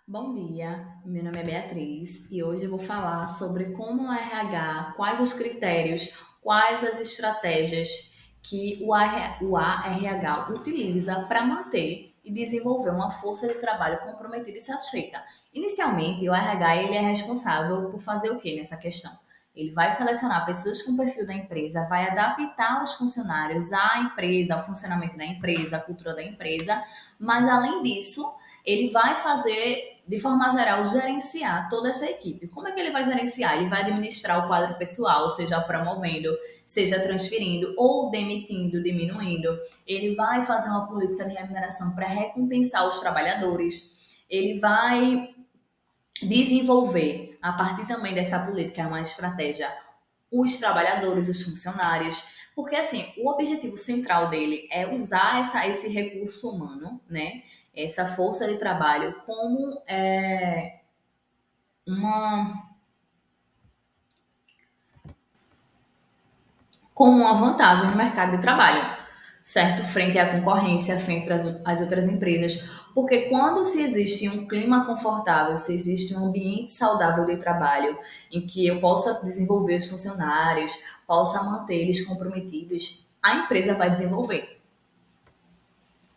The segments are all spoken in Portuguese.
Bom dia, meu nome é Beatriz e hoje eu vou falar sobre como o RH, quais os critérios, quais as estratégias que o ARH utiliza para manter e desenvolver uma força de trabalho comprometida e satisfeita. Inicialmente, o RH ele é responsável por fazer o que nessa questão? Ele vai selecionar pessoas com o perfil da empresa, vai adaptar os funcionários à empresa, ao funcionamento da empresa, à cultura da empresa, mas além disso, ele vai fazer, de forma geral, gerenciar toda essa equipe. Como é que ele vai gerenciar? Ele vai administrar o quadro pessoal, seja promovendo, seja transferindo ou demitindo, diminuindo. Ele vai fazer uma política de remuneração para recompensar os trabalhadores. Ele vai desenvolver, a partir também dessa política, uma estratégia, os trabalhadores, os funcionários, porque assim, o objetivo central dele é usar esse recurso humano, né? Essa força de trabalho como uma, como uma vantagem no mercado de trabalho, certo? Frente à concorrência, frente às outras empresas. Porque quando se existe um clima confortável, se existe um ambiente saudável de trabalho, em que eu possa desenvolver os funcionários, possa manter eles comprometidos, a empresa vai desenvolver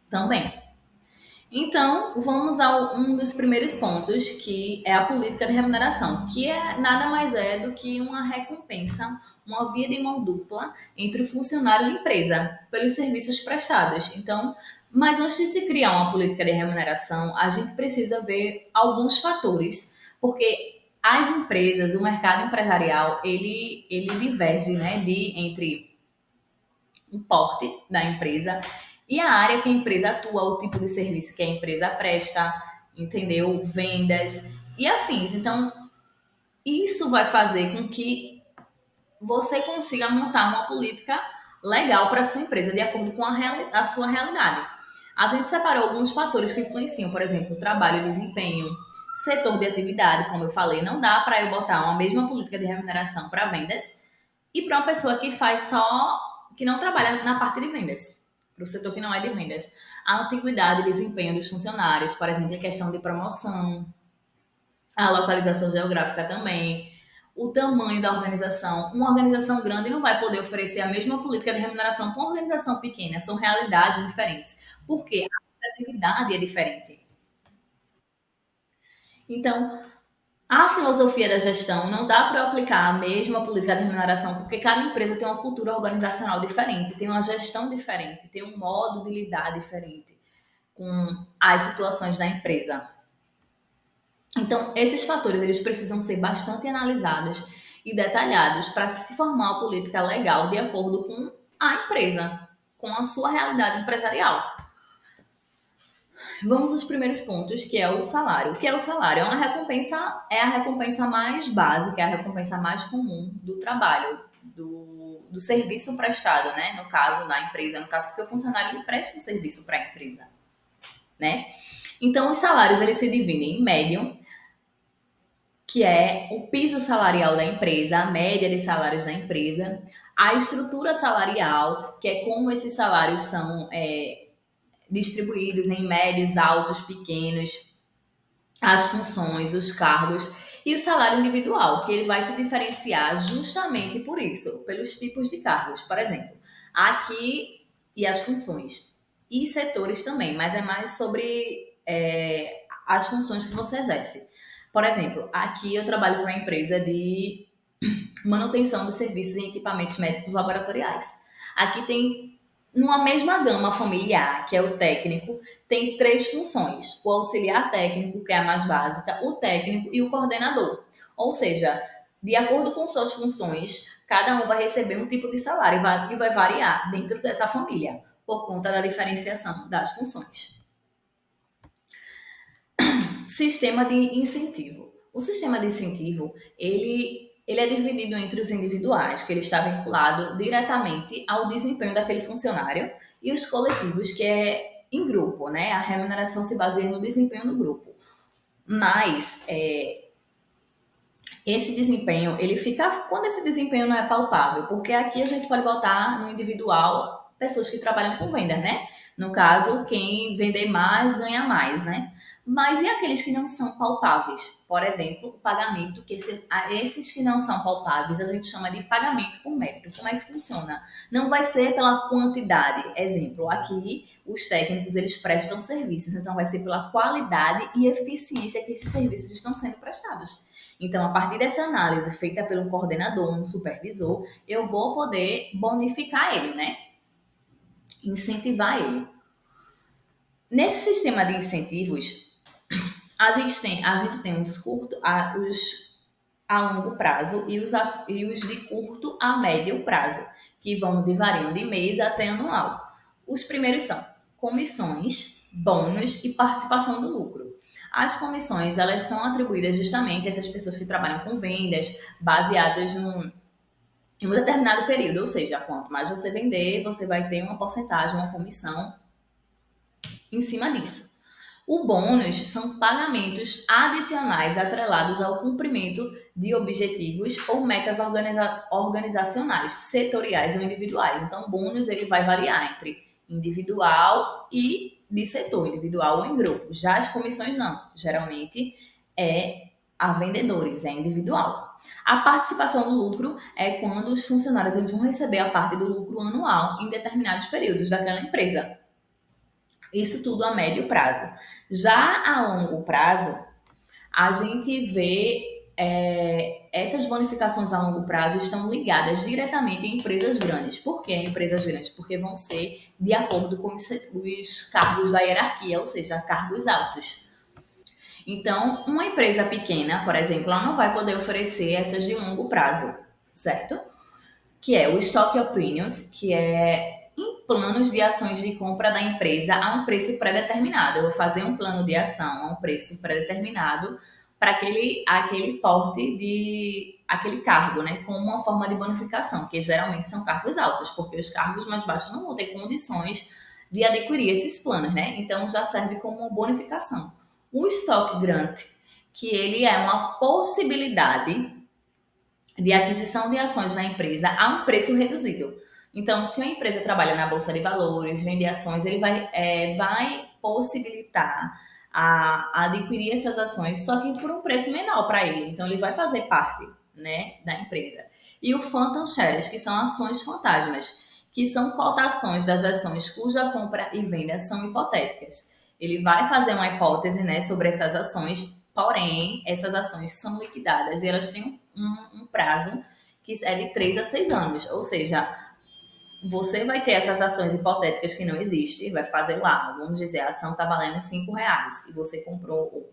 também. Então, vamos a um dos primeiros pontos, que é a política de remuneração, que nada mais é do que uma recompensa, uma via de mão dupla entre o funcionário e a empresa, pelos serviços prestados. Então, mas antes de se criar uma política de remuneração, a gente precisa ver alguns fatores, porque as empresas, o mercado empresarial, ele diverge, né, entre o porte da empresa e a área que a empresa atua, o tipo de serviço que a empresa presta, entendeu? Vendas e afins. Então, isso vai fazer com que você consiga montar uma política legal para a sua empresa, de acordo com a sua realidade. A gente separou alguns fatores que influenciam, por exemplo, trabalho e desempenho, setor de atividade, como eu falei, não dá para eu botar uma mesma política de remuneração para vendas e para uma pessoa que faz só, que não trabalha na parte de vendas, para o setor que não é de vendas. A antiguidade e desempenho dos funcionários, por exemplo, a questão de promoção, a localização geográfica também, o tamanho da organização. Uma organização grande não vai poder oferecer a mesma política de remuneração com uma organização pequena, são realidades diferentes, porque a atividade é diferente. Então, a filosofia da gestão não dá para aplicar a mesma política de remuneração, porque cada empresa tem uma cultura organizacional diferente, tem uma gestão diferente, tem um modo de lidar diferente com as situações da empresa. Então, esses fatores eles precisam ser bastante analisados e detalhados para se formar uma política legal de acordo com a empresa, com a sua realidade empresarial. Vamos aos primeiros pontos, que é o salário. O que é o salário? É a recompensa mais básica, é a recompensa mais comum do trabalho, do serviço prestado, né? No caso da empresa, no caso porque o funcionário ele presta um serviço para a empresa, né? Então, os salários eles se dividem em médio, que é o piso salarial da empresa, a média de salários da empresa, a estrutura salarial, que é como esses salários são distribuídos em médios, altos, pequenos, as funções, os cargos e o salário individual, que ele vai se diferenciar justamente por isso, pelos tipos de cargos. Por exemplo, aqui e as funções e setores também, mas é mais sobre as funções que você exerce. Por exemplo, aqui eu trabalho com uma empresa de manutenção de serviços em equipamentos médicos laboratoriais. Aqui tem, numa mesma gama familiar, que é o técnico, tem três funções: o auxiliar técnico, que é a mais básica, o técnico e o coordenador. Ou seja, de acordo com suas funções, cada um vai receber um tipo de salário e vai variar dentro dessa família, por conta da diferenciação das funções. Sistema de incentivo. O sistema de incentivo, ele é dividido entre os individuais, que ele está vinculado diretamente ao desempenho daquele funcionário, e os coletivos, que é em grupo, né? A remuneração se baseia no desempenho do grupo. Mas esse desempenho, ele fica quando esse desempenho não é palpável, porque aqui a gente pode botar no individual pessoas que trabalham com venda, né? No caso, quem vender mais ganha mais, né? Mas e aqueles que não são palpáveis? Por exemplo, o pagamento, esses que não são palpáveis, a gente chama de pagamento por mérito. Como é que funciona? Não vai ser pela quantidade. Exemplo, aqui os técnicos eles prestam serviços, então vai ser pela qualidade e eficiência que esses serviços estão sendo prestados. Então, a partir dessa análise feita pelo coordenador, um supervisor, eu vou poder bonificar ele, né? Incentivar ele. Nesse sistema de incentivos, a gente tem os a longo prazo e os de curto a médio prazo, que vão variando de mês até anual. Os primeiros são comissões, bônus e participação do lucro. As comissões, elas são atribuídas justamente a essas pessoas que trabalham com vendas, baseadas em um determinado período, ou seja, quanto mais você vender, você vai ter uma porcentagem, uma comissão em cima disso. O bônus são pagamentos adicionais atrelados ao cumprimento de objetivos ou metas organizacionais, setoriais ou individuais. Então, o bônus ele vai variar entre individual e de setor, individual ou em grupo. Já as comissões não, geralmente é a vendedores, é individual. A participação no lucro é quando os funcionários eles vão receber a parte do lucro anual em determinados períodos daquela empresa. Isso tudo a médio prazo. Já a longo prazo, a gente vê essas bonificações a longo prazo estão ligadas diretamente a empresas grandes. Por que empresas grandes? Porque vão ser de acordo com os cargos da hierarquia, ou seja, cargos altos. Então, uma empresa pequena, por exemplo, ela não vai poder oferecer essas de longo prazo, certo? Que é o Stock Opinions, que é planos de ações de compra da empresa a um preço pré-determinado. Eu vou fazer um plano de ação a um preço pré-determinado para aquele porte de aquele cargo, né? Com uma forma de bonificação, que geralmente são cargos altos, porque os cargos mais baixos não vão ter condições de adquirir esses planos, né? Então já serve como uma bonificação. O Stock Grant, que ele é uma possibilidade de aquisição de ações na empresa a um preço reduzido. Então, se uma empresa trabalha na Bolsa de Valores, vende ações, ele vai possibilitar a adquirir essas ações, só que por um preço menor para ele. Então, ele vai fazer parte, né, da empresa. E o Phantom Shares, que são ações fantasmas, que são cotações das ações cuja compra e venda são hipotéticas. Ele vai fazer uma hipótese, né, sobre essas ações, porém, essas ações são liquidadas e elas têm um prazo que é de 3 a 6 anos. Ou seja, você vai ter essas ações hipotéticas que não existem, vai fazer lá, vamos dizer, a ação está valendo R$5 e você comprou,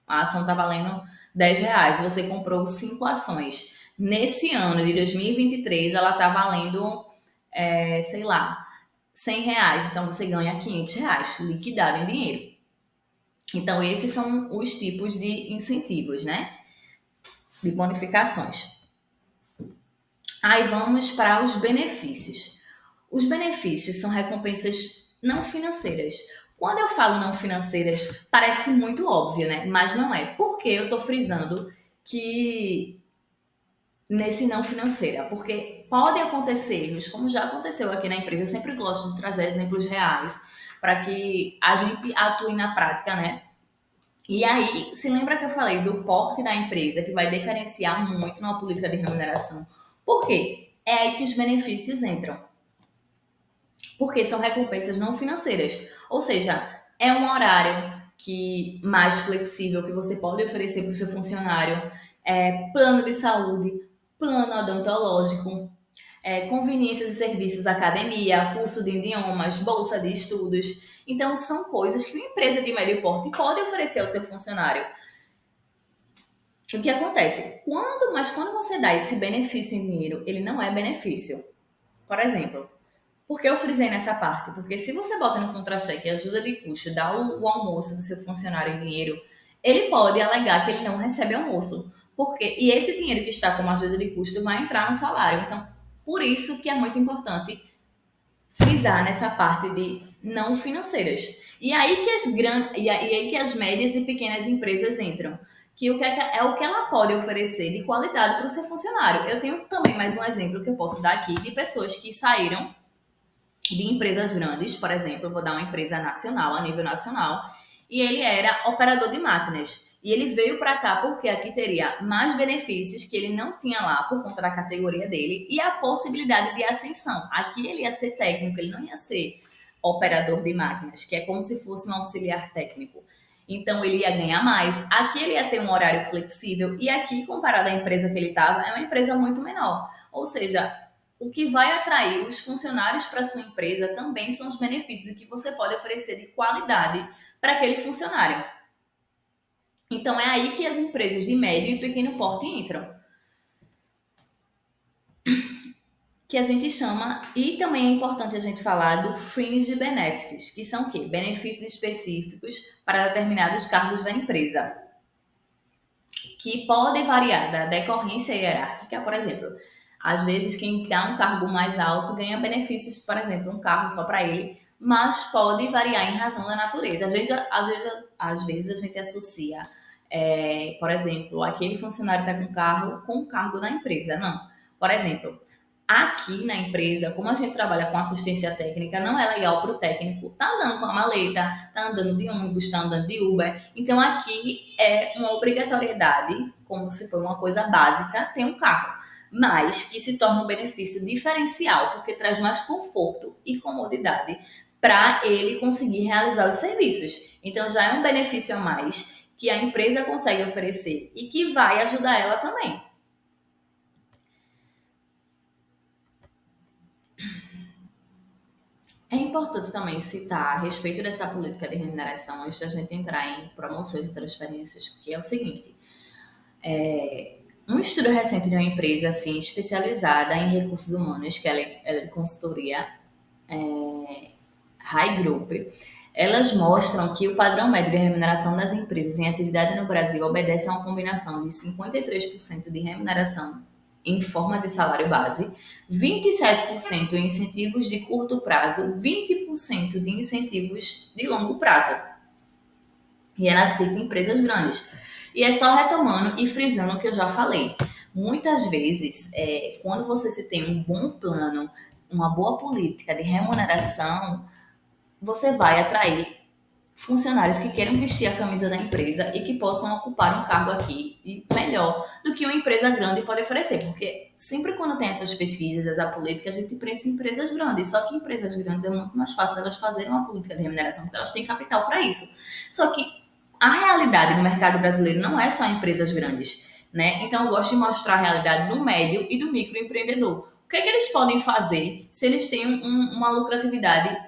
a ação está valendo R$10 e você comprou 5 ações. Nesse ano de 2023, ela está valendo, sei lá, R$100, então você ganha R$500 liquidado em dinheiro. Então, esses são os tipos de incentivos, né? De bonificações. Aí vamos para os benefícios. Os benefícios são recompensas não financeiras. Quando eu falo não financeiras, parece muito óbvio, né? Mas não é. Por que eu estou frisando que nesse não financeira? Porque podem acontecer erros, como já aconteceu aqui na empresa. Eu sempre gosto de trazer exemplos reais para que a gente atue na prática, né? E aí, se lembra que eu falei do porte da empresa, que vai diferenciar muito numa política de remuneração? Por quê? É aí que os benefícios entram. Porque são recompensas não financeiras. Ou seja, é um horário mais flexível que você pode oferecer para o seu funcionário, plano de saúde, plano odontológico, conveniências e serviços, academia, curso de idiomas, bolsa de estudos. Então, são coisas que uma empresa de médio porte pode oferecer ao seu funcionário. O que acontece? Quando você dá esse benefício em dinheiro, ele não é benefício. Por exemplo, por que eu frisei nessa parte? Porque se você bota no contra-cheque ajuda de custo, dá o almoço do seu funcionário em dinheiro, ele pode alegar que ele não recebe almoço. E esse dinheiro que está como ajuda de custo vai entrar no salário. Então, por isso que é muito importante frisar nessa parte de não financeiras. E aí que as médias e pequenas empresas entram. Que o que ela pode oferecer de qualidade para o seu funcionário. Eu tenho também mais um exemplo que eu posso dar aqui de pessoas que saíram de empresas grandes, por exemplo, eu vou dar uma empresa nacional, a nível nacional, e ele era operador de máquinas. E ele veio para cá porque aqui teria mais benefícios que ele não tinha lá por conta da categoria dele e a possibilidade de ascensão. Aqui ele ia ser técnico, ele não ia ser operador de máquinas, que é como se fosse um auxiliar técnico. Então ele ia ganhar mais. Aqui ele ia ter um horário flexível e aqui, comparado à empresa que ele estava, é uma empresa muito menor. Ou seja, o que vai atrair os funcionários para sua empresa também são os benefícios que você pode oferecer de qualidade para aquele funcionário. Então é aí que as empresas de médio e pequeno porte entram, que a gente chama, e também é importante a gente falar do fringe benefits, que são o quê? Benefícios específicos para determinados cargos da empresa, que podem variar da decorrência hierárquica, por exemplo. Às vezes, quem dá um cargo mais alto ganha benefícios, por exemplo, um carro só para ele, mas pode variar em razão da natureza. Às vezes a gente associa, por exemplo, aquele funcionário está com o cargo da empresa. Não. Por exemplo, aqui na empresa, como a gente trabalha com assistência técnica, não é legal para o técnico tá andando com a maleta, tá andando de ônibus, tá andando de Uber. Então aqui é uma obrigatoriedade, como se for uma coisa básica, ter um carro, mas que se torna um benefício diferencial, porque traz mais conforto e comodidade para ele conseguir realizar os serviços. Então já é um benefício a mais que a empresa consegue oferecer e que vai ajudar ela também. É importante também citar a respeito dessa política de remuneração antes da gente entrar em promoções e transferências, que é o seguinte: um estudo recente de uma empresa assim, especializada em recursos humanos, que ela é de consultoria, High Group, elas mostram que o padrão médio de remuneração das empresas em atividade no Brasil obedece a uma combinação de 53% de remuneração em forma de salário base, 27% em incentivos de curto prazo, 20% de incentivos de longo prazo. E ela cita empresas grandes. E é só retomando e frisando o que eu já falei. Muitas vezes, quando você se tem um bom plano, uma boa política de remuneração, você vai atrair funcionários que queiram vestir a camisa da empresa e que possam ocupar um cargo aqui e melhor do que uma empresa grande pode oferecer, porque sempre quando tem essas pesquisas, a política, a gente pensa em empresas grandes, só que empresas grandes é muito mais fácil delas fazerem uma política de remuneração, porque elas têm capital para isso. Só que a realidade no mercado brasileiro não é só empresas grandes, né? Então eu gosto de mostrar a realidade do médio e do microempreendedor. O que é que eles podem fazer se eles têm uma lucratividade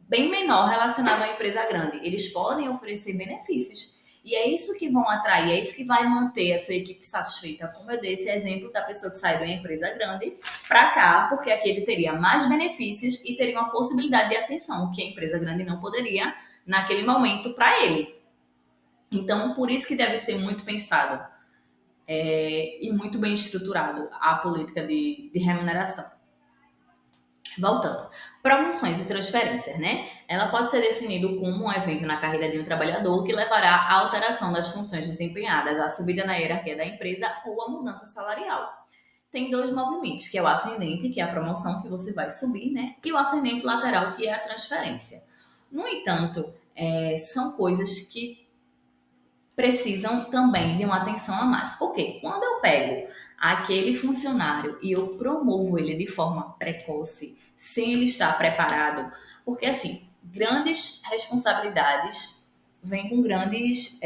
bem menor relacionado à empresa grande? Eles podem oferecer benefícios. E é isso que vão atrair, é isso que vai manter a sua equipe satisfeita. Como eu dei esse exemplo da pessoa que saiu de uma empresa grande para cá, porque aqui ele teria mais benefícios e teria uma possibilidade de ascensão, o que a empresa grande não poderia naquele momento para ele. Então, por isso que deve ser muito pensado e muito bem estruturado a política de remuneração. Voltando, promoções e transferências, né? Ela pode ser definido como um evento na carreira de um trabalhador que levará à alteração das funções desempenhadas, à subida na hierarquia da empresa ou à mudança salarial. Tem dois movimentos, que é o ascendente, que é a promoção que você vai subir, né? E o ascendente lateral, que é a transferência. No entanto, são coisas que precisam também de uma atenção a mais. Por quê? Quando eu pego aquele funcionário e eu promovo ele de forma precoce, sem ele estar preparado, porque assim, grandes responsabilidades vêm com grandes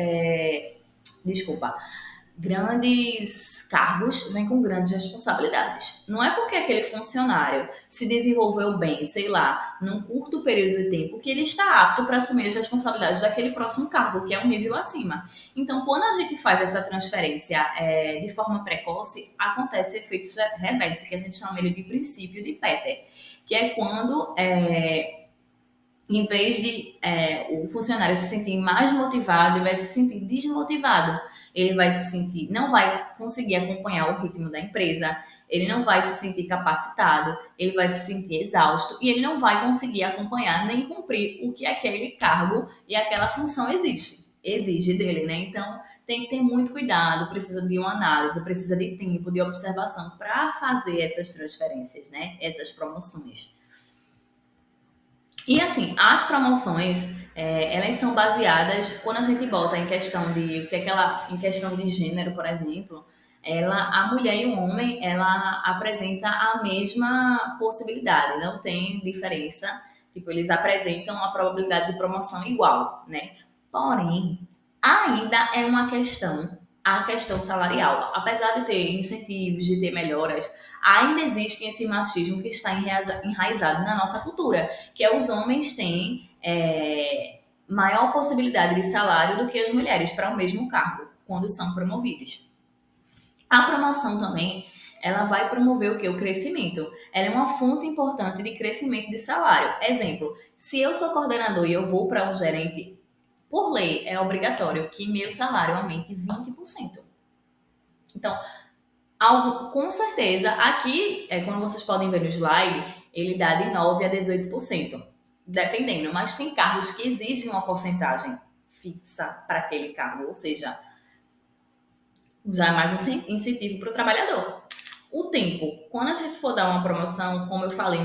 cargos vêm com grandes responsabilidades. Não é porque aquele funcionário se desenvolveu bem, sei lá, num curto período de tempo, que ele está apto para assumir as responsabilidades daquele próximo cargo, que é um nível acima. Então, quando a gente faz essa transferência de forma precoce, acontece efeito reverso, que a gente chama ele de princípio de Peter, que é quando em vez de o funcionário se sentir mais motivado, ele vai se sentir desmotivado. Ele vai se sentir, não vai conseguir acompanhar o ritmo da empresa, ele não vai se sentir capacitado, ele vai se sentir exausto e ele não vai conseguir acompanhar nem cumprir o que aquele cargo e aquela função exige dele, né? Então tem que ter muito cuidado, precisa de uma análise, precisa de tempo, de observação para fazer essas transferências, né? Essas promoções. E assim, as promoções, Elas são baseadas, quando a gente bota em questão de o que é que ela, em questão de gênero, por exemplo, a mulher e o homem, ela apresenta a mesma possibilidade, não tem diferença. Tipo, eles apresentam a probabilidade de promoção igual, né? Porém, ainda é uma questão, a questão salarial. Apesar de ter incentivos, de ter melhoras, ainda existe esse machismo que está enraizado na nossa cultura, que é os homens têm maior possibilidade de salário do que as mulheres para o mesmo cargo, quando são promovidos. A promoção também, ela vai promover o que? O crescimento. Ela é uma fonte importante de crescimento de salário. Exemplo, se eu sou coordenador e eu vou para um gerente, por lei é obrigatório que meu salário aumente 20%. Então, com certeza, aqui, como vocês podem ver no slide, ele dá de 9 a 18%, dependendo, mas tem cargos que exigem uma porcentagem fixa para aquele cargo, ou seja, já é mais um incentivo para o trabalhador. O tempo, quando a gente for dar uma promoção, como eu falei,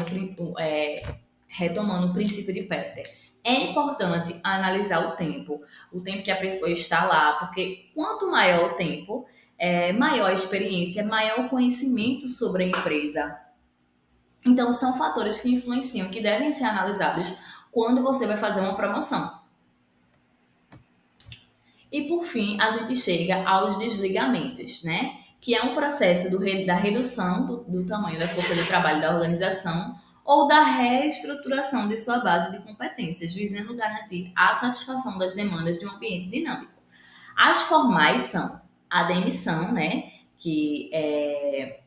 retomando o princípio de Peter, é importante analisar o tempo que a pessoa está lá, porque quanto maior o tempo, maior a experiência, maior o conhecimento sobre a empresa. Então, são fatores que influenciam, que devem ser analisados quando você vai fazer uma promoção. E por fim, a gente chega aos desligamentos, né? Que é um processo da redução do tamanho da força de trabalho da organização ou da reestruturação de sua base de competências, visando garantir a satisfação das demandas de um ambiente dinâmico. As formais são a demissão, né? Que é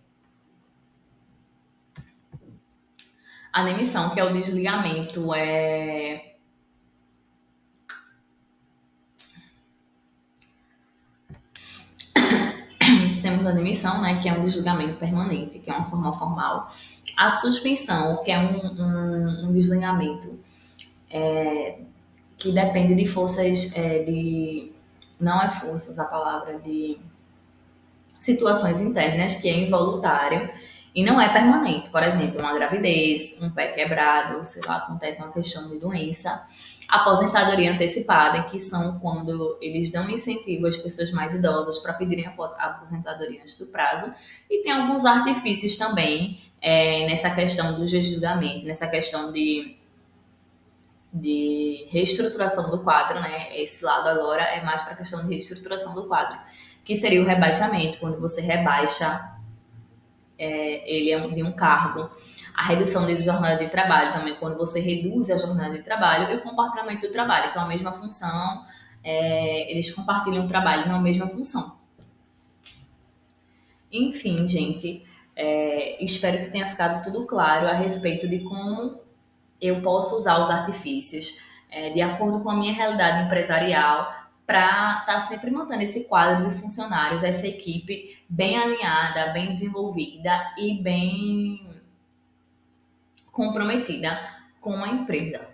a demissão, que é o desligamento, temos a demissão, né, que é um desligamento permanente, que é uma forma formal. A suspensão, que é um desligamento que depende de forças, não é forças a palavra, de situações internas, que é involuntário e não é permanente. Por exemplo, uma gravidez, um pé quebrado, sei lá, acontece uma questão de doença. Aposentadoria antecipada, que são quando eles dão incentivo às pessoas mais idosas para pedirem a aposentadoria antes do prazo. E tem alguns artifícios também nessa questão do desligamento, nessa questão de reestruturação do quadro, né? Esse lado agora é mais para a questão de reestruturação do quadro, que seria o rebaixamento, quando você rebaixa ele de um cargo. A redução de jornada de trabalho também, quando você reduz a jornada de trabalho, e o compartilhamento do trabalho, que é a mesma função, eles compartilham o trabalho na mesma função. Enfim, gente, espero que tenha ficado tudo claro a respeito de como eu posso usar os artifícios de acordo com a minha realidade empresarial para estar sempre mantendo esse quadro de funcionários, essa equipe bem alinhada, bem desenvolvida e bem comprometida com a empresa.